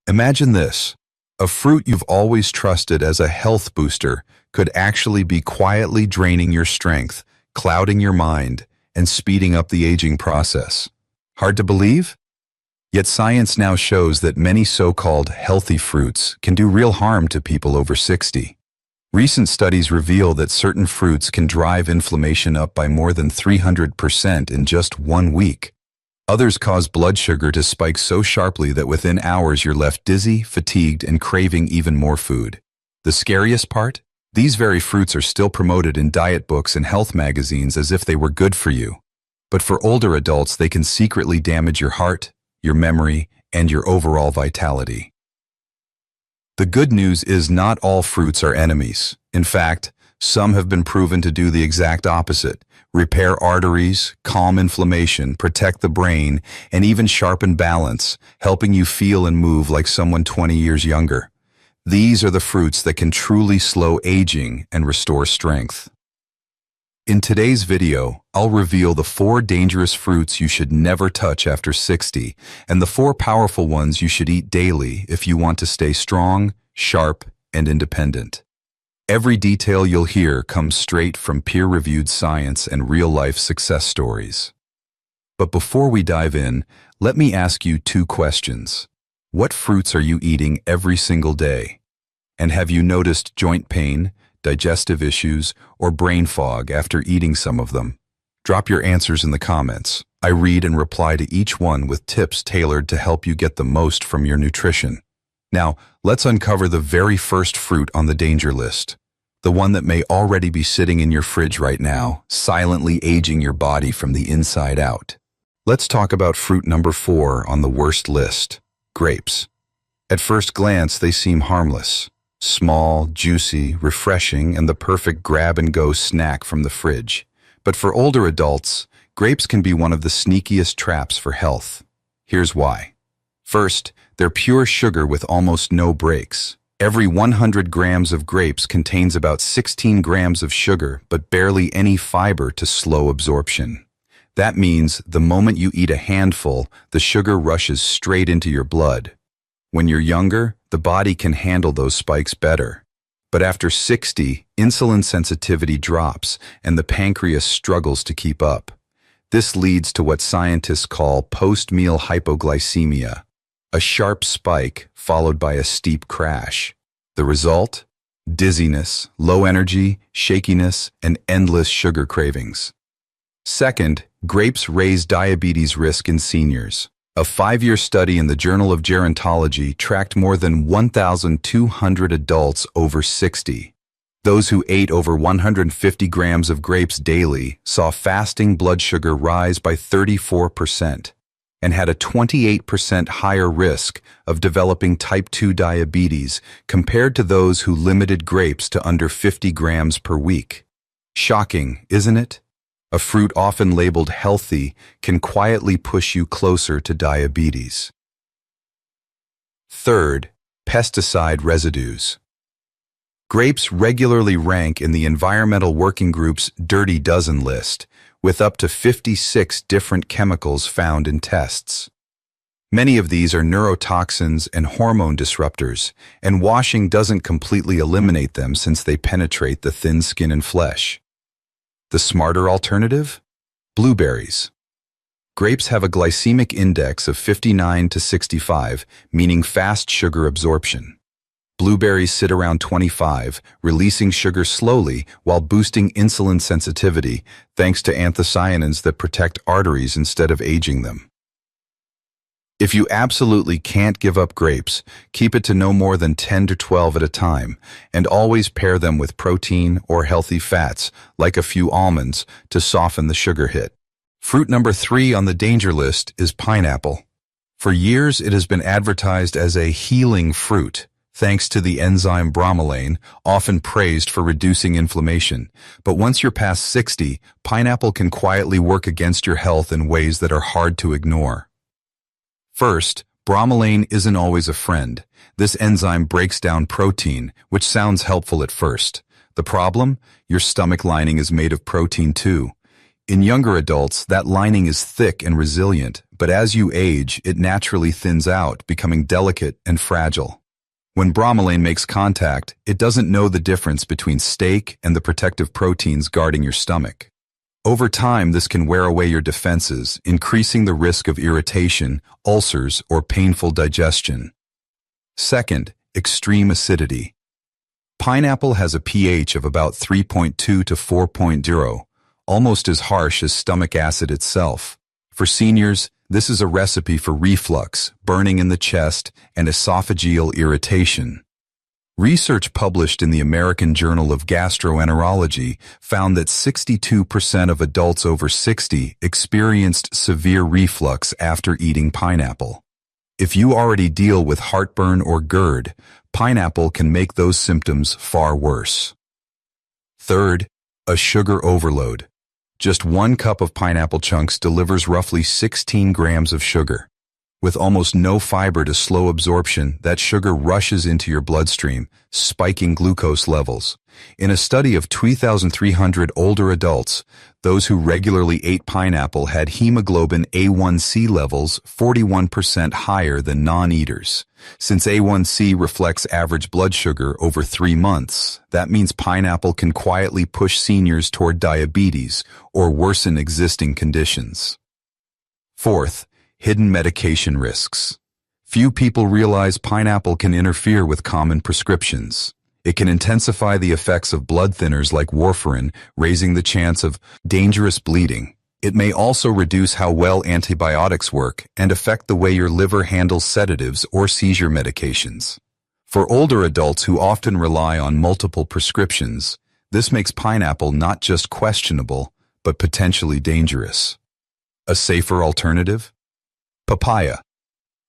Imagine this. A fruit you've always trusted as a health booster could actually be quietly draining your strength, clouding your mind, and speeding up the aging process. Hard to believe? Yet science now shows that many so-called healthy fruits can do real harm to people over 60. Recent studies reveal that certain fruits can drive inflammation up by more than 300% in just 1 week. Others cause blood sugar to spike so sharply that within hours you're left dizzy, fatigued, and craving even more food. The scariest part? These very fruits are still promoted in diet books and health magazines as if they were good for you. But for older adults, they can secretly damage your heart, your memory, and your overall vitality. The good news is not all fruits are enemies. In fact, some have been proven to do the exact opposite: repair arteries, calm inflammation, protect the brain, and even sharpen balance, helping you feel and move like someone 20 years younger. These are the fruits that can truly slow aging and restore strength. In today's video, I'll reveal the 4 dangerous fruits you should never touch after 60, and the 4 powerful ones you should eat daily if you want to stay strong, sharp, and independent. Every detail you'll hear comes straight from peer-reviewed science and real-life success stories. But before we dive in, let me ask you 2 questions. What fruits are you eating every single day? And have you noticed joint pain, digestive issues, or brain fog after eating some of them? Drop your answers in the comments. I read and reply to each one with tips tailored to help you get the most from your nutrition. Now, let's uncover the very first fruit on the danger list. The one that may already be sitting in your fridge right now, silently aging your body from the inside out. Let's talk about fruit number 4 on the worst list: grapes. At first glance, they seem harmless. Small, juicy, refreshing, and the perfect grab-and-go snack from the fridge. But for older adults, grapes can be one of the sneakiest traps for health. Here's why. First, they're pure sugar with almost no breaks. Every 100 grams of grapes contains about 16 grams of sugar, but barely any fiber to slow absorption. That means the moment you eat a handful, the sugar rushes straight into your blood. When you're younger, the body can handle those spikes better. But after 60, insulin sensitivity drops and the pancreas struggles to keep up. This leads to what scientists call post-meal hypoglycemia, a sharp spike followed by a steep crash. The result? Dizziness, low energy, shakiness, and endless sugar cravings. Second, grapes raise diabetes risk in seniors. A 5-year study in the Journal of Gerontology tracked more than 1,200 adults over 60. Those who ate over 150 grams of grapes daily saw fasting blood sugar rise by 34% and had a 28% higher risk of developing type 2 diabetes compared to those who limited grapes to under 50 grams per week. Shocking, isn't it? A fruit often labeled healthy can quietly push you closer to diabetes. Third, pesticide residues. Grapes regularly rank in the Environmental Working Group's Dirty Dozen list, with up to 56 different chemicals found in tests. Many of these are neurotoxins and hormone disruptors, and washing doesn't completely eliminate them since they penetrate the thin skin and flesh. The smarter alternative? Blueberries. Grapes have a glycemic index of 59 to 65, meaning fast sugar absorption. Blueberries sit around 25, releasing sugar slowly while boosting insulin sensitivity thanks to anthocyanins that protect arteries instead of aging them. If you absolutely can't give up grapes, keep it to no more than 10 to 12 at a time, and always pair them with protein or healthy fats, like a few almonds, to soften the sugar hit. Fruit number 3 on the danger list is pineapple. For years, it has been advertised as a healing fruit, thanks to the enzyme bromelain, often praised for reducing inflammation. But once you're past 60, pineapple can quietly work against your health in ways that are hard to ignore. First, bromelain isn't always a friend. This enzyme breaks down protein, which sounds helpful at first. The problem? Your stomach lining is made of protein too. In younger adults, that lining is thick and resilient, but as you age, it naturally thins out, becoming delicate and fragile. When bromelain makes contact, it doesn't know the difference between steak and the protective proteins guarding your stomach. Over time, this can wear away your defenses, increasing the risk of irritation, ulcers, or painful digestion. Second, extreme acidity. Pineapple has a pH of about 3.2 to 4.0, almost as harsh as stomach acid itself. For seniors, this is a recipe for reflux, burning in the chest, and esophageal irritation. Research published in the American Journal of Gastroenterology found that 62% of adults over 60 experienced severe reflux after eating pineapple. If you already deal with heartburn or GERD, pineapple can make those symptoms far worse. Third, a sugar overload. Just 1 cup of pineapple chunks delivers roughly 16 grams of sugar. With almost no fiber to slow absorption, that sugar rushes into your bloodstream, spiking glucose levels. In a study of 2,300 older adults, those who regularly ate pineapple had hemoglobin A1C levels 41% higher than non-eaters. Since A1C reflects average blood sugar over 3 months, that means pineapple can quietly push seniors toward diabetes or worsen existing conditions. Fourth, hidden medication risks. Few people realize pineapple can interfere with common prescriptions. It can intensify the effects of blood thinners like warfarin, raising the chance of dangerous bleeding. It may also reduce how well antibiotics work and affect the way your liver handles sedatives or seizure medications. For older adults who often rely on multiple prescriptions, this makes pineapple not just questionable, but potentially dangerous. A safer alternative? Papaya.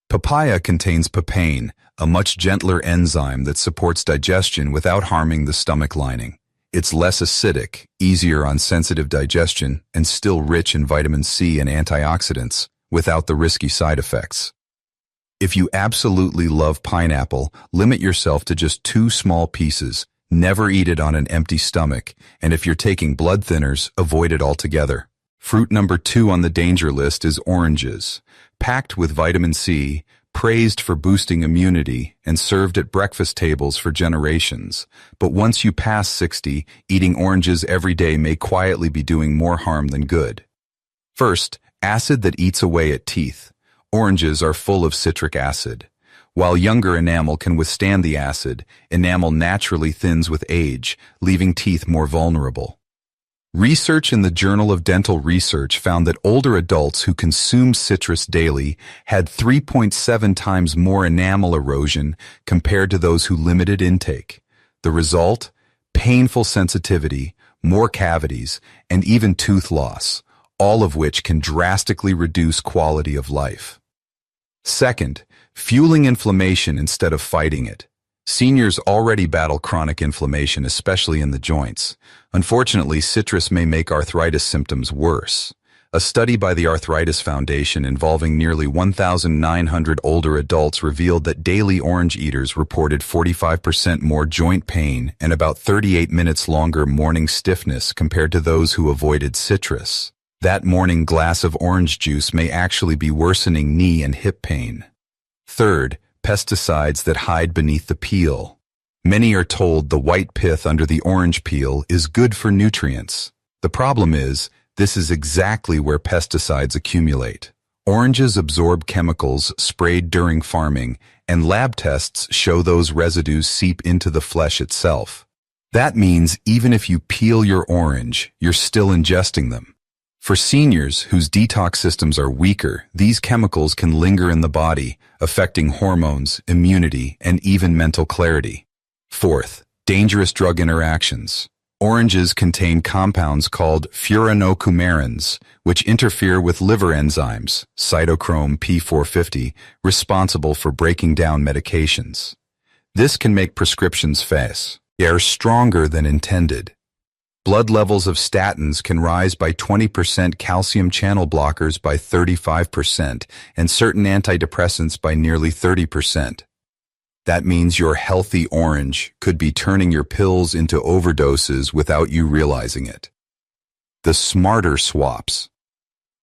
Papaya contains papain, a much gentler enzyme that supports digestion without harming the stomach lining. It's less acidic, easier on sensitive digestion, and still rich in vitamin C and antioxidants, without the risky side effects. If you absolutely love pineapple, limit yourself to just 2 small pieces. Never eat it on an empty stomach, and if you're taking blood thinners, avoid it altogether. Fruit number 2 on the danger list is oranges. Packed with vitamin C, praised for boosting immunity, and served at breakfast tables for generations. But once you pass 60, eating oranges every day may quietly be doing more harm than good. First, acid that eats away at teeth. Oranges are full of citric acid. While younger enamel can withstand the acid, enamel naturally thins with age, leaving teeth more vulnerable. Research in the Journal of Dental Research found that older adults who consumed citrus daily had 3.7 times more enamel erosion compared to those who limited intake. The result? Painful sensitivity, more cavities, and even tooth loss, all of which can drastically reduce quality of life. Second, fueling inflammation instead of fighting it. Seniors already battle chronic inflammation, especially in the joints. Unfortunately, citrus may make arthritis symptoms worse. A study by the Arthritis Foundation involving nearly 1,900 older adults revealed that daily orange eaters reported 45% more joint pain and about 38 minutes longer morning stiffness compared to those who avoided citrus. That morning glass of orange juice may actually be worsening knee and hip pain. Third, pesticides that hide beneath the peel. Many are told the white pith under the orange peel is good for nutrients. The problem is, this is exactly where pesticides accumulate. Oranges absorb chemicals sprayed during farming, and lab tests show those residues seep into the flesh itself. That means even if you peel your orange, you're still ingesting them. For seniors whose detox systems are weaker, these chemicals can linger in the body, affecting hormones, immunity, and even mental clarity. Fourth, dangerous drug interactions. Oranges contain compounds called furanocoumarins, which interfere with liver enzymes, cytochrome P450, responsible for breaking down medications. This can make prescriptions far stronger than intended. Blood levels of statins can rise by 20%, calcium channel blockers by 35%, and certain antidepressants by nearly 30%. That means your healthy orange could be turning your pills into overdoses without you realizing it. The smarter swaps.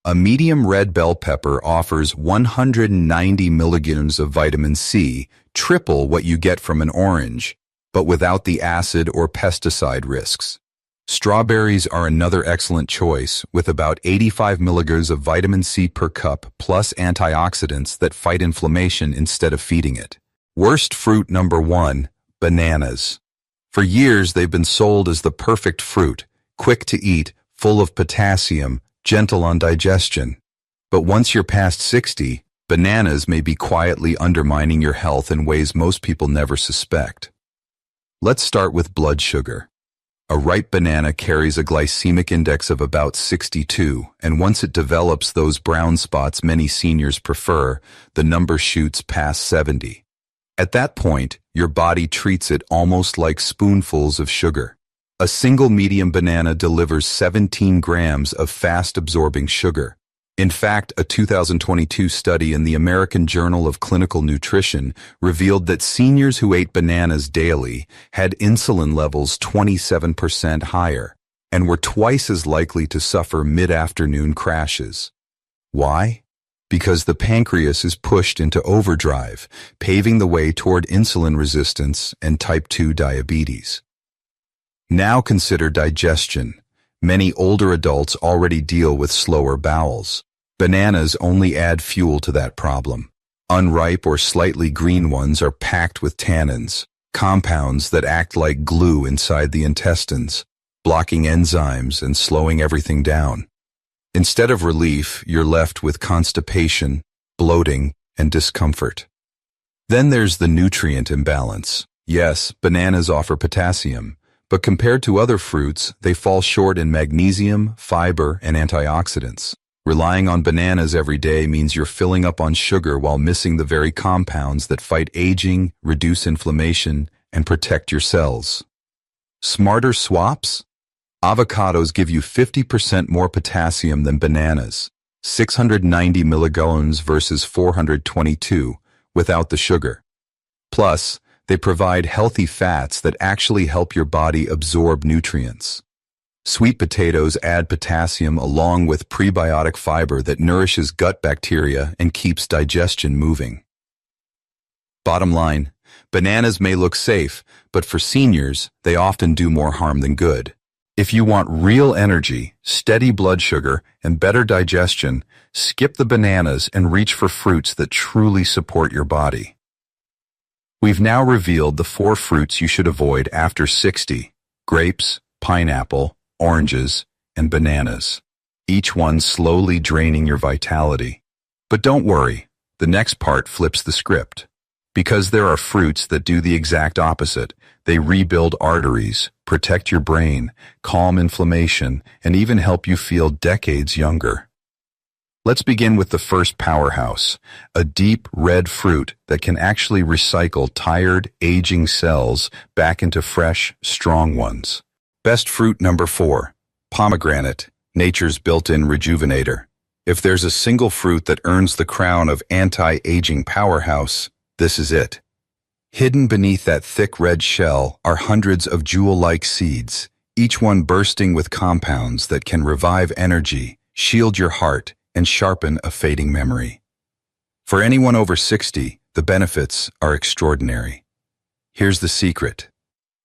A medium red bell pepper offers 190 milligrams of vitamin C, triple what you get from an orange, but without the acid or pesticide risks. Strawberries are another excellent choice, with about 85 milligrams of vitamin C per cup plus antioxidants that fight inflammation instead of feeding it. Worst fruit number 1, bananas. For years they've been sold as the perfect fruit, quick to eat, full of potassium, gentle on digestion. But once you're past 60, bananas may be quietly undermining your health in ways most people never suspect. Let's start with blood sugar. A ripe banana carries a glycemic index of about 62, and once it develops those brown spots many seniors prefer, the number shoots past 70. At that point, your body treats it almost like spoonfuls of sugar. A single medium banana delivers 17 grams of fast-absorbing sugar. In fact, a 2022 study in the American Journal of Clinical Nutrition revealed that seniors who ate bananas daily had insulin levels 27% higher and were twice as likely to suffer mid-afternoon crashes. Why? Because the pancreas is pushed into overdrive, paving the way toward insulin resistance and type 2 diabetes. Now consider digestion. Many older adults already deal with slower bowels. Bananas only add fuel to that problem. Unripe or slightly green ones are packed with tannins, compounds that act like glue inside the intestines, blocking enzymes and slowing everything down. Instead of relief, you're left with constipation, bloating, and discomfort. Then there's the nutrient imbalance. Yes, bananas offer potassium, but compared to other fruits, they fall short in magnesium, fiber, and antioxidants. Relying on bananas every day means you're filling up on sugar while missing the very compounds that fight aging, reduce inflammation, and protect your cells. Smarter swaps? Avocados give you 50% more potassium than bananas, 690 milligrams versus 422, without the sugar. Plus, they provide healthy fats that actually help your body absorb nutrients. Sweet potatoes add potassium along with prebiotic fiber that nourishes gut bacteria and keeps digestion moving. Bottom line, bananas may look safe, but for seniors, they often do more harm than good. If you want real energy, steady blood sugar, and better digestion, skip the bananas and reach for fruits that truly support your body. We've now revealed the 4 fruits you should avoid after 60: grapes, pineapple, oranges, and bananas, each one slowly draining your vitality. But don't worry, the next part flips the script. Because there are fruits that do the exact opposite. They rebuild arteries, protect your brain, calm inflammation, and even help you feel decades younger. Let's begin with the first powerhouse, a deep red fruit that can actually recycle tired, aging cells back into fresh, strong ones. Best fruit number 4, pomegranate, nature's built-in rejuvenator. If there's a single fruit that earns the crown of anti-aging powerhouse, this is it. Hidden beneath that thick red shell are hundreds of jewel-like seeds, each one bursting with compounds that can revive energy, shield your heart, and sharpen a fading memory. For anyone over 60, the benefits are extraordinary. Here's the secret.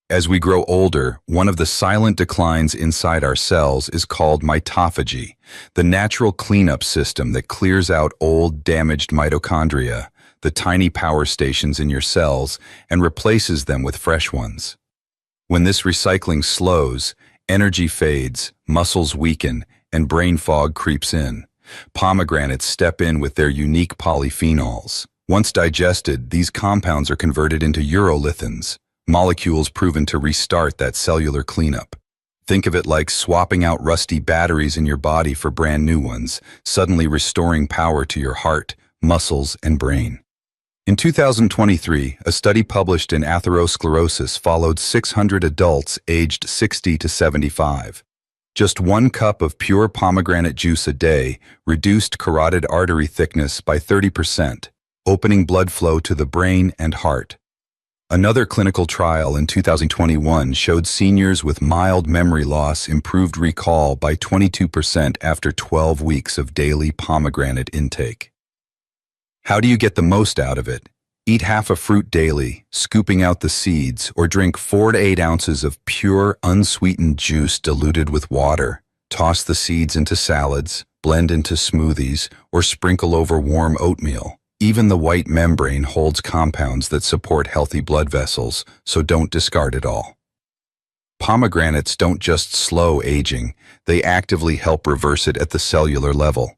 As we grow older, one of the silent declines inside our cells is called mitophagy, the natural cleanup system that clears out old, damaged mitochondria, the tiny power stations in your cells, and replaces them with fresh ones. When this recycling slows, energy fades, muscles weaken, and brain fog creeps in. Pomegranates step in with their unique polyphenols. Once digested, these compounds are converted into urolithins, molecules proven to restart that cellular cleanup. Think of it like swapping out rusty batteries in your body for brand new ones, suddenly restoring power to your heart, muscles, and brain. In 2023, a study published in Atherosclerosis followed 600 adults aged 60 to 75. Just 1 cup of pure pomegranate juice a day reduced carotid artery thickness by 30%, opening blood flow to the brain and heart. Another clinical trial in 2021 showed seniors with mild memory loss improved recall by 22% after 12 weeks of daily pomegranate intake. How do you get the most out of it? Eat half a fruit daily, scooping out the seeds, or drink 4 to 8 ounces of pure, unsweetened juice diluted with water. Toss the seeds into salads, blend into smoothies, or sprinkle over warm oatmeal. Even the white membrane holds compounds that support healthy blood vessels, so don't discard it all. Pomegranates don't just slow aging, they actively help reverse it at the cellular level.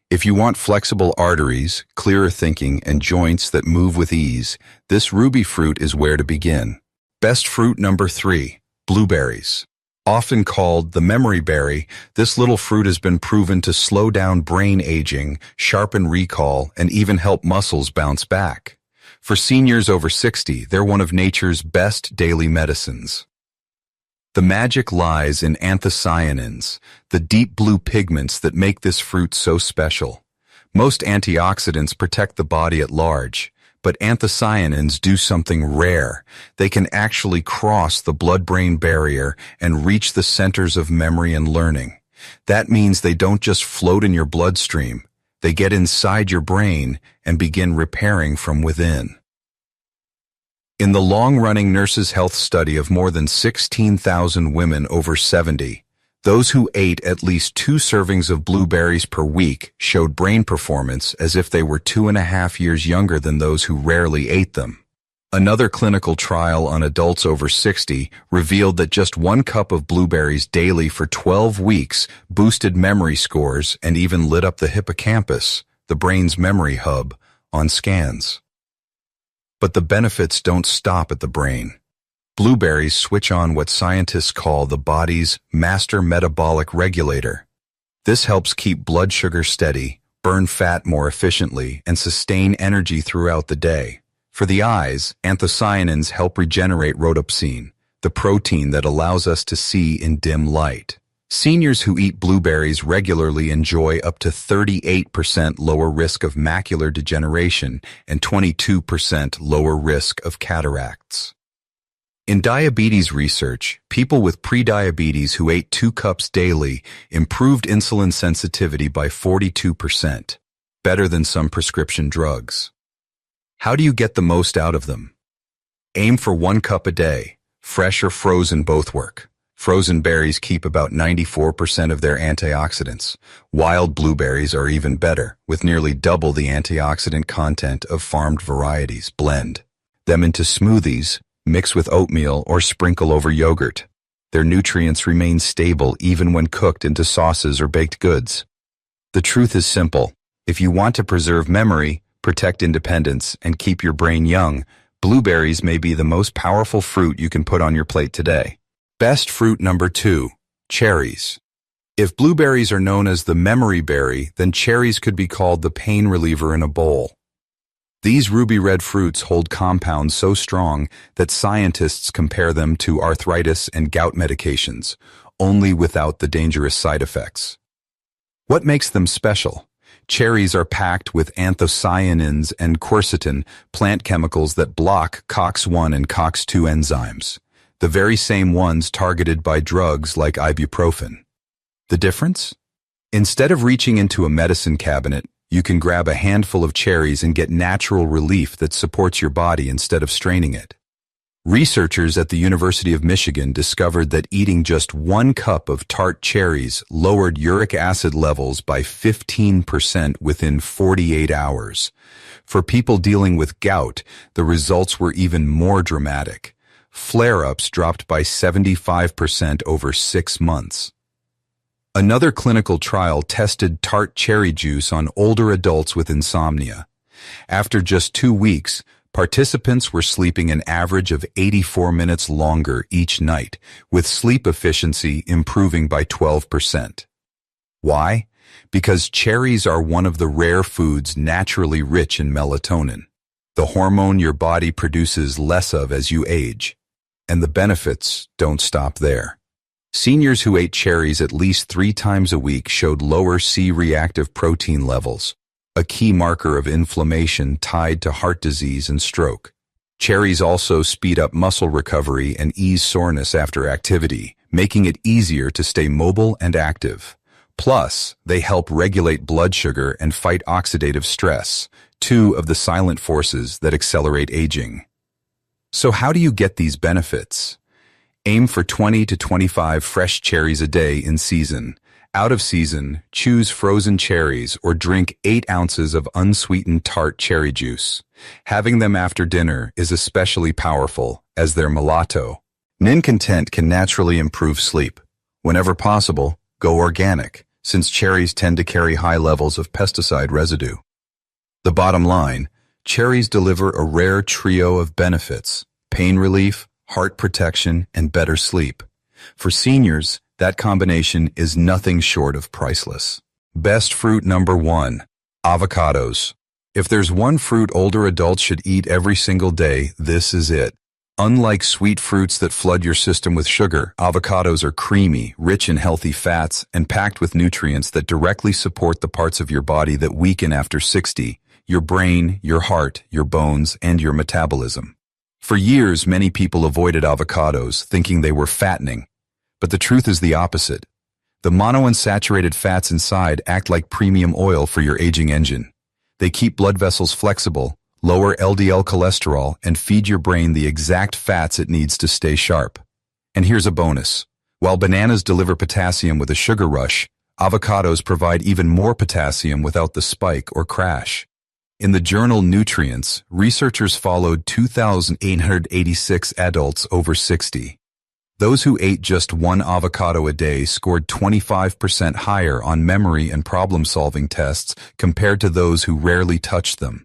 If you want flexible arteries, clearer thinking, and joints that move with ease, this ruby fruit is where to begin. Best fruit number 3, blueberries. Often called the memory berry, this little fruit has been proven to slow down brain aging, sharpen recall, and even help muscles bounce back. For seniors over 60, they're one of nature's best daily medicines. The magic lies in anthocyanins, the deep blue pigments that make this fruit so special. Most antioxidants protect the body at large, but anthocyanins do something rare. They can actually cross the blood-brain barrier and reach the centers of memory and learning. That means they don't just float in your bloodstream. They get inside your brain and begin repairing from within. In the long-running Nurses' Health study of more than 16,000 women over 70, those who ate at least 2 servings of blueberries per week showed brain performance as if they were 2.5 years younger than those who rarely ate them. Another clinical trial on adults over 60 revealed that just 1 cup of blueberries daily for 12 weeks boosted memory scores and even lit up the hippocampus, the brain's memory hub, on scans. But the benefits don't stop at the brain. Blueberries switch on what scientists call the body's master metabolic regulator. This helps keep blood sugar steady, burn fat more efficiently, and sustain energy throughout the day. For the eyes, anthocyanins help regenerate rhodopsin, the protein that allows us to see in dim light. Seniors who eat blueberries regularly enjoy up to 38% lower risk of macular degeneration and 22% lower risk of cataracts. In diabetes research, people with prediabetes who ate 2 cups daily improved insulin sensitivity by 42%, better than some prescription drugs. How do you get the most out of them? Aim for 1 cup a day. Fresh or frozen both work. Frozen berries keep about 94% of their antioxidants. Wild blueberries are even better, with nearly double the antioxidant content of farmed varieties. Blend them into smoothies, mix with oatmeal, or sprinkle over yogurt. Their nutrients remain stable even when cooked into sauces or baked goods. The truth is simple. If you want to preserve memory, protect independence, and keep your brain young, blueberries may be the most powerful fruit you can put on your plate today. Best fruit number 2, cherries. If blueberries are known as the memory berry, then cherries could be called the pain reliever in a bowl. These ruby red fruits hold compounds so strong that scientists compare them to arthritis and gout medications, only without the dangerous side effects. What makes them special? Cherries are packed with anthocyanins and quercetin, plant chemicals that block COX-1 and COX-2 enzymes, the very same ones targeted by drugs like ibuprofen. The difference? Instead of reaching into a medicine cabinet, you can grab a handful of cherries and get natural relief that supports your body instead of straining it. Researchers at the University of Michigan discovered that eating just 1 cup of tart cherries lowered uric acid levels by 15% within 48 hours. For people dealing with gout, the results were even more dramatic. Flare-ups dropped by 75% over 6 months. Another clinical trial tested tart cherry juice on older adults with insomnia. After just 2 weeks, participants were sleeping an average of 84 minutes longer each night, with sleep efficiency improving by 12%. Why? Because cherries are one of the rare foods naturally rich in melatonin, the hormone your body produces less of as you age. And the benefits don't stop there. Seniors who ate cherries at least 3 times a week showed lower C-reactive protein levels, a key marker of inflammation tied to heart disease and stroke. Cherries also speed up muscle recovery and ease soreness after activity, making it easier to stay mobile and active. Plus, they help regulate blood sugar and fight oxidative stress, two of the silent forces that accelerate aging. So how do you get these benefits? Aim for 20 to 25 fresh cherries a day in season. Out of season, choose frozen cherries or drink 8 ounces of unsweetened tart cherry juice. Having them after dinner is especially powerful, as they're mulatto. Nin content can naturally improve sleep. Whenever possible, go organic, since cherries tend to carry high levels of pesticide residue. The bottom line, cherries deliver a rare trio of benefits: pain relief, heart protection, and better sleep. For seniors, that combination is nothing short of priceless. Best fruit number 1, avocados. If there's one fruit older adults should eat every single day, this is it. Unlike sweet fruits that flood your system with sugar, avocados are creamy, rich in healthy fats, and packed with nutrients that directly support the parts of your body that weaken after 60, your brain, your heart, your bones, and your metabolism. For years, many people avoided avocados, thinking they were fattening. But the truth is the opposite. The monounsaturated fats inside act like premium oil for your aging engine. They keep blood vessels flexible, lower LDL cholesterol, and feed your brain the exact fats it needs to stay sharp. And here's a bonus. While bananas deliver potassium with a sugar rush, avocados provide even more potassium without the spike or crash. In the journal Nutrients, researchers followed 2,886 adults over 60. Those who ate just one avocado a day scored 25% higher on memory and problem-solving tests compared to those who rarely touched them.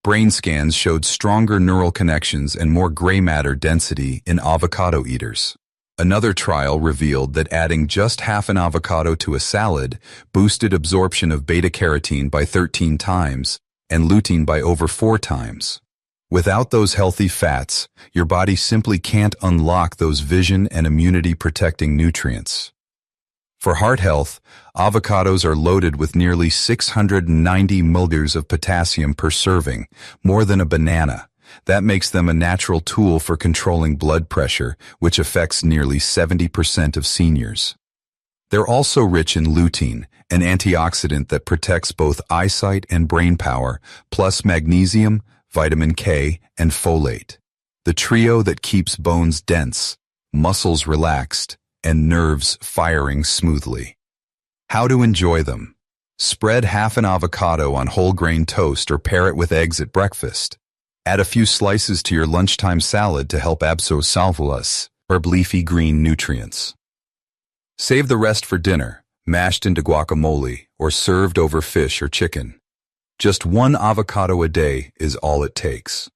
Brain scans showed stronger neural connections and more gray matter density in avocado eaters. Another trial revealed that adding just half an avocado to a salad boosted absorption of beta-carotene by 13 times and lutein by over 4 times. Without those healthy fats, your body simply can't unlock those vision and immunity-protecting nutrients. For heart health, avocados are loaded with nearly 690 mg of potassium per serving, more than a banana. That makes them a natural tool for controlling blood pressure, which affects nearly 70% of seniors. They're also rich in lutein, an antioxidant that protects both eyesight and brain power, plus magnesium, vitamin K, and folate. The trio that keeps bones dense, muscles relaxed, and nerves firing smoothly. How to enjoy them? Spread half an avocado on whole grain toast or pair it with eggs at breakfast. Add a few slices to your lunchtime salad to help absorb salvulas, or leafy green nutrients. Save the rest for dinner, mashed into guacamole, or served over fish or chicken. Just one avocado a day is all it takes.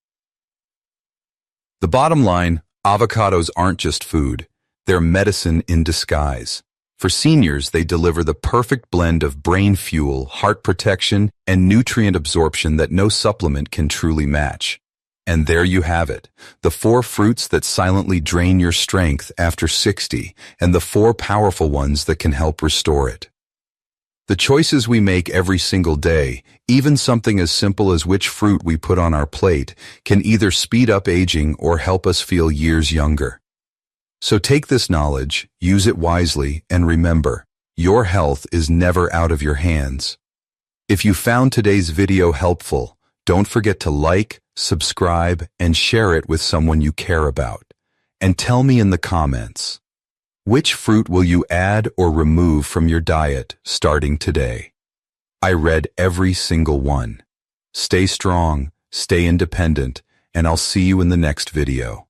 The bottom line, avocados aren't just food, they're medicine in disguise. For seniors, they deliver the perfect blend of brain fuel, heart protection, and nutrient absorption that no supplement can truly match. And there you have it, the 4 fruits that silently drain your strength after 60, and the 4 powerful ones that can help restore it. The choices we make every single day, even something as simple as which fruit we put on our plate, can either speed up aging or help us feel years younger. So take this knowledge, use it wisely, and remember, your health is never out of your hands. If you found today's video helpful, don't forget to like, subscribe, and share it with someone you care about. And tell me in the comments, which fruit will you add or remove from your diet starting today? I read every single one. Stay strong, stay independent, and I'll see you in the next video.